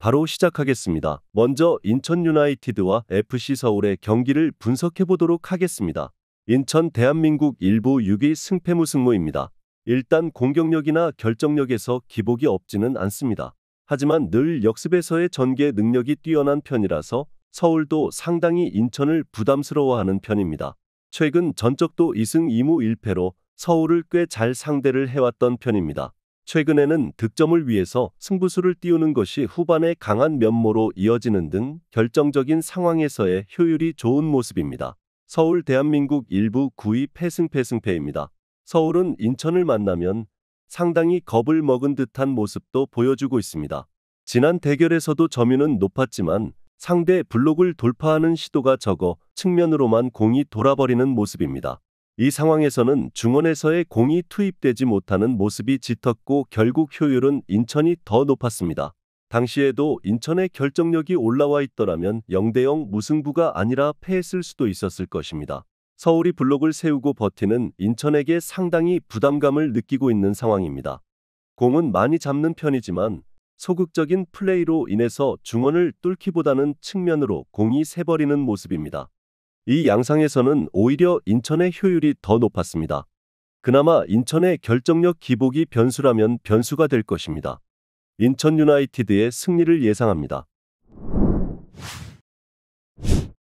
바로 시작하겠습니다. 먼저 인천 유나이티드와 FC 서울의 경기를 분석해 보도록 하겠습니다. 인천 대한민국 1부 6위 승패무승부입니다. 일단 공격력이나 결정력에서 기복이 없지는 않습니다. 하지만 늘 역습에서의 전개 능력이 뛰어난 편이라서 서울도 상당히 인천을 부담스러워하는 편입니다. 최근 전적도 2승 2무 1패로 서울을 꽤 잘 상대를 해왔던 편입니다. 최근에는 득점을 위해서 승부수를 띄우는 것이 후반에 강한 면모로 이어지는 등 결정적인 상황에서의 효율이 좋은 모습입니다. 서울 대한민국 1부 9위 패승패입니다. 서울은 인천을 만나면 상당히 겁을 먹은 듯한 모습도 보여주고 있습니다. 지난 대결에서도 점유는 높았지만 상대 블록을 돌파하는 시도가 적어 측면으로만 공이 돌아버리는 모습입니다. 이 상황에서는 중원에서의 공이 투입되지 못하는 모습이 짙었고 결국 효율은 인천이 더 높았습니다. 당시에도 인천의 결정력이 올라와 있더라면 0대0 무승부가 아니라 패했을 수도 있었을 것입니다. 서울이 블록을 세우고 버티는 인천에게 상당히 부담감을 느끼고 있는 상황입니다. 공은 많이 잡는 편이지만 소극적인 플레이로 인해서 중원을 뚫기보다는 측면으로 공이 새버리는 모습입니다. 이 양상에서는 오히려 인천의 효율이 더 높았습니다. 그나마 인천의 결정력 기복이 변수라면 변수가 될 것입니다. 인천 유나이티드의 승리를 예상합니다.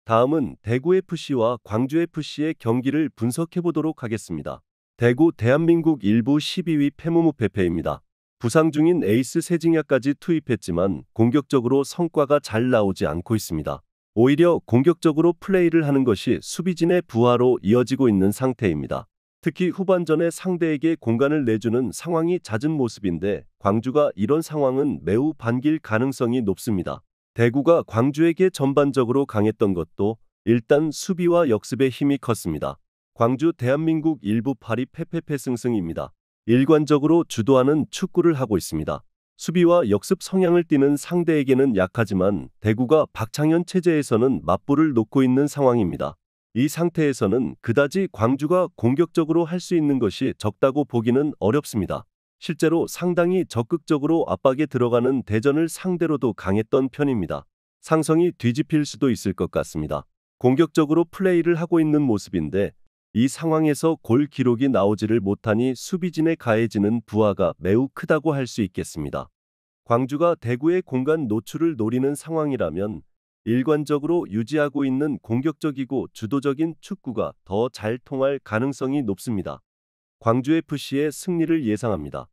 다음은 대구FC와 광주FC의 경기를 분석해 보도록 하겠습니다. 대구 대한민국 1부 12위 패무무패패입니다. 부상 중인 에이스 세징야까지 투입했지만 공격적으로 성과가 잘 나오지 않고 있습니다. 오히려 공격적으로 플레이를 하는 것이 수비진의 부하로 이어지고 있는 상태입니다. 특히 후반전에 상대에게 공간을 내주는 상황이 잦은 모습인데 광주가 이런 상황은 매우 반길 가능성이 높습니다. 대구가 광주에게 전반적으로 강했던 것도 일단 수비와 역습의 힘이 컸습니다. 광주 대한민국 1부 8위 패패패승승입니다. 일관적으로 주도하는 축구를 하고 있습니다. 수비와 역습 성향을 띠는 상대에게는 약하지만 대구가 박창현 체제에서는 맞불을 놓고 있는 상황입니다. 이 상태에서는 그다지 광주가 공격적으로 할 수 있는 것이 적다고 보기는 어렵습니다. 실제로 상당히 적극적으로 압박에 들어가는 대전을 상대로도 강했던 편입니다. 상성이 뒤집힐 수도 있을 것 같습니다. 공격적으로 플레이를 하고 있는 모습인데 이 상황에서 골 기록이 나오지를 못하니 수비진에 가해지는 부하가 매우 크다고 할 수 있겠습니다. 광주가 대구의 공간 노출을 노리는 상황이라면 일관적으로 유지하고 있는 공격적이고 주도적인 축구가 더 잘 통할 가능성이 높습니다. 광주FC의 승리를 예상합니다.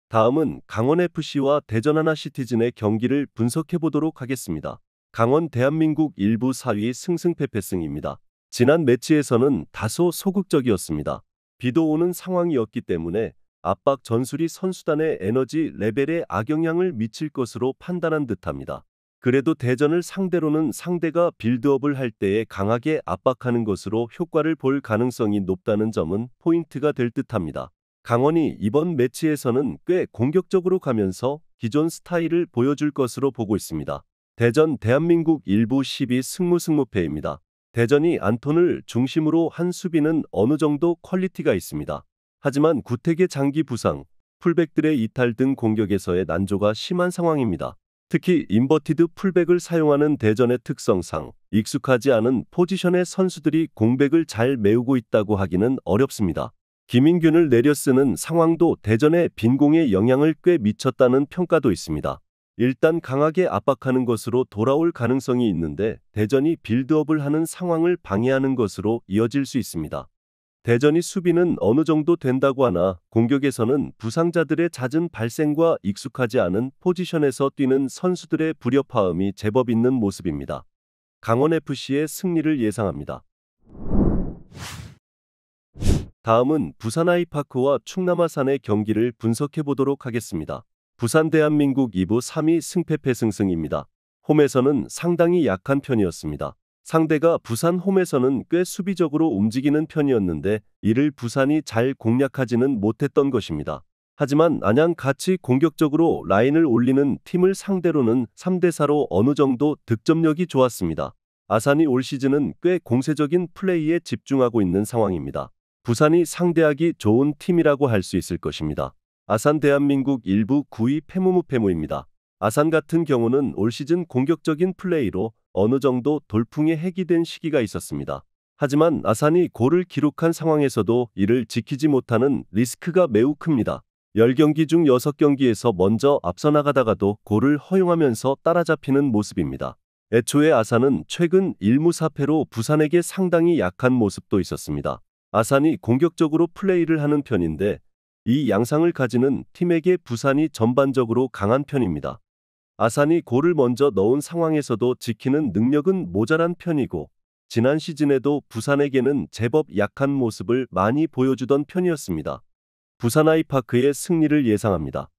다음은 강원FC와 대전하나시티즌의 경기를 분석해 보도록 하겠습니다. 강원 대한민국 1부 4위 승승패패승입니다. 지난 매치에서는 다소 소극적이었습니다. 비도 오는 상황이었기 때문에 압박 전술이 선수단의 에너지 레벨에 악영향을 미칠 것으로 판단한 듯합니다. 그래도 대전을 상대로는 상대가 빌드업을 할 때에 강하게 압박하는 것으로 효과를 볼 가능성이 높다는 점은 포인트가 될 듯합니다. 강원이 이번 매치에서는 꽤 공격적으로 가면서 기존 스타일을 보여줄 것으로 보고 있습니다. 대전 대한민국 1부 12 승무패입니다. 대전이 안톤을 중심으로 한 수비는 어느 정도 퀄리티가 있습니다. 하지만 구택의 장기 부상, 풀백들의 이탈 등 공격에서의 난조가 심한 상황입니다. 특히 인버티드 풀백을 사용하는 대전의 특성상 익숙하지 않은 포지션의 선수들이 공백을 잘 메우고 있다고 하기는 어렵습니다. 김인균을 내려쓰는 상황도 대전의 빈공에 영향을 꽤 미쳤다는 평가도 있습니다. 일단 강하게 압박하는 것으로 돌아올 가능성이 있는데 대전이 빌드업을 하는 상황을 방해하는 것으로 이어질 수 있습니다. 대전이 수비는 어느 정도 된다고 하나 공격에서는 부상자들의 잦은 발생과 익숙하지 않은 포지션에서 뛰는 선수들의 불협화음이 제법 있는 모습입니다. 강원FC의 승리를 예상합니다. 다음은 부산 아이파크와 충남 아산의 경기를 분석해 보도록 하겠습니다. 부산 대한민국 2부 3위 승패패승승입니다. 홈에서는 상당히 약한 편이었습니다. 상대가 부산 홈에서는 꽤 수비적으로 움직이는 편이었는데 이를 부산이 잘 공략하지는 못했던 것입니다. 하지만 안양같이 공격적으로 라인을 올리는 팀을 상대로는 3대4로 어느 정도 득점력이 좋았습니다. 아산이 올 시즌은 꽤 공세적인 플레이에 집중하고 있는 상황입니다. 부산이 상대하기 좋은 팀이라고 할 수 있을 것입니다. 아산 대한민국 일부 9위 패무무패무입니다. 아산 같은 경우는 올 시즌 공격적인 플레이로 어느 정도 돌풍에 해기된 시기가 있었습니다. 하지만 아산이 골을 기록한 상황에서도 이를 지키지 못하는 리스크가 매우 큽니다. 10경기 중 6경기에서 먼저 앞서 나가다가도 골을 허용하면서 따라잡히는 모습입니다. 애초에 아산은 최근 1무 4패로 부산에게 상당히 약한 모습도 있었습니다. 아산이 공격적으로 플레이를 하는 편인데 이 양상을 가지는 팀에게 부산이 전반적으로 강한 편입니다. 아산이 골을 먼저 넣은 상황에서도 지키는 능력은 모자란 편이고 지난 시즌에도 부산에게는 제법 약한 모습을 많이 보여주던 편이었습니다. 부산 아이파크의 승리를 예상합니다.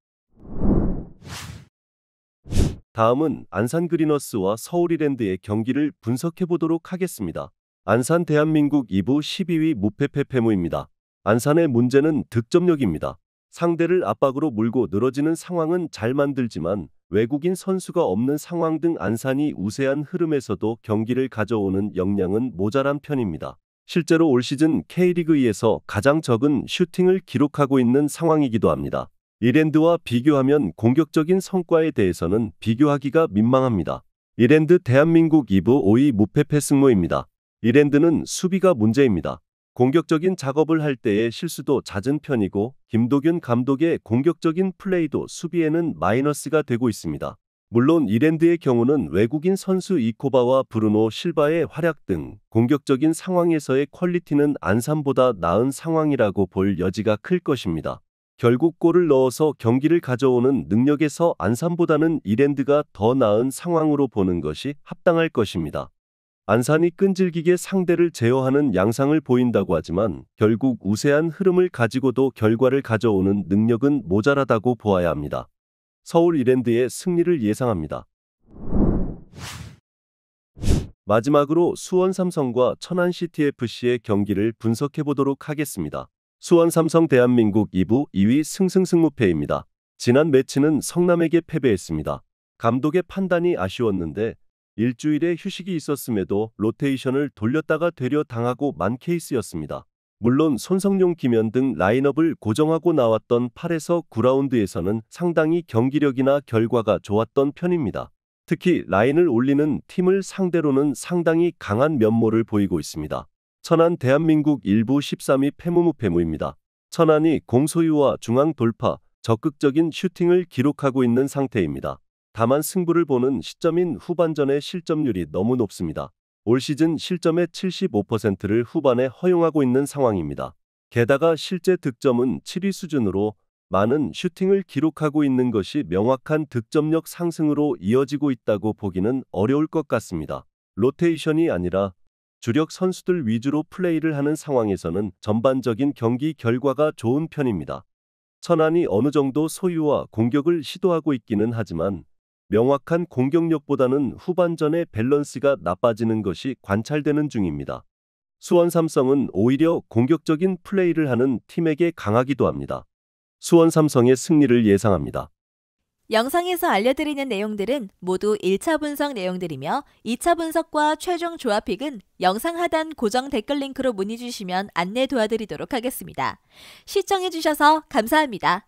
다음은 안산 그리너스와 서울 이랜드의 경기를 분석해 보도록 하겠습니다. 안산 대한민국 2부 12위 무패패 패무입니다. 안산의 문제는 득점력입니다. 상대를 압박으로 물고 늘어지는 상황은 잘 만들지만 외국인 선수가 없는 상황 등 안산이 우세한 흐름에서도 경기를 가져오는 역량은 모자란 편입니다. 실제로 올 시즌 K리그2에서 가장 적은 슈팅을 기록하고 있는 상황이기도 합니다. 이랜드와 비교하면 공격적인 성과에 대해서는 비교하기가 민망합니다. 이랜드 대한민국 2부 5위 무패패 승무입니다. 이랜드는 수비가 문제입니다. 공격적인 작업을 할 때의 실수도 잦은 편이고 김도균 감독의 공격적인 플레이도 수비에는 마이너스가 되고 있습니다. 물론 이랜드의 경우는 외국인 선수 이코바와 브루노 실바의 활약 등 공격적인 상황에서의 퀄리티는 안산보다 나은 상황이라고 볼 여지가 클 것입니다. 결국 골을 넣어서 경기를 가져오는 능력에서 안산보다는 이랜드가 더 나은 상황으로 보는 것이 합당할 것입니다. 안산이 끈질기게 상대를 제어하는 양상을 보인다고 하지만 결국 우세한 흐름을 가지고도 결과를 가져오는 능력은 모자라다고 보아야 합니다. 서울 이랜드의 승리를 예상합니다. 마지막으로 수원 삼성과 천안 CTFC의 경기를 분석해 보도록 하겠습니다. 수원 삼성 대한민국 2부 2위 승승승무패입니다. 지난 매치는 성남에게 패배했습니다. 감독의 판단이 아쉬웠는데 일주일의 휴식이 있었음에도 로테이션을 돌렸다가 되려 당하고 만 케이스였습니다. 물론 손성용, 김현 등 라인업을 고정하고 나왔던 8에서 9라운드에서는 상당히 경기력이나 결과가 좋았던 편입니다. 특히 라인을 올리는 팀을 상대로는 상당히 강한 면모를 보이고 있습니다. 천안 대한민국 1부 13위 패무무패무입니다. 천안이 공소유와 중앙 돌파, 적극적인 슈팅을 기록하고 있는 상태입니다. 다만 승부를 보는 시점인 후반전의 실점률이 너무 높습니다. 올 시즌 실점의 75%를 후반에 허용하고 있는 상황입니다. 게다가 실제 득점은 7위 수준으로 많은 슈팅을 기록하고 있는 것이 명확한 득점력 상승으로 이어지고 있다고 보기는 어려울 것 같습니다. 로테이션이 아니라 주력 선수들 위주로 플레이를 하는 상황에서는 전반적인 경기 결과가 좋은 편입니다. 천안이 어느 정도 소유와 공격을 시도하고 있기는 하지만 명확한 공격력보다는 후반전의 밸런스가 나빠지는 것이 관찰되는 중입니다. 수원 삼성은 오히려 공격적인 플레이를 하는 팀에게 강하기도 합니다. 수원 삼성의 승리를 예상합니다. 영상에서 알려드리는 내용들은 모두 1차 분석 내용들이며 2차 분석과 최종 조합픽은 영상 하단 고정 댓글 링크로 문의 주시면 안내 도와드리도록 하겠습니다. 시청해주셔서 감사합니다.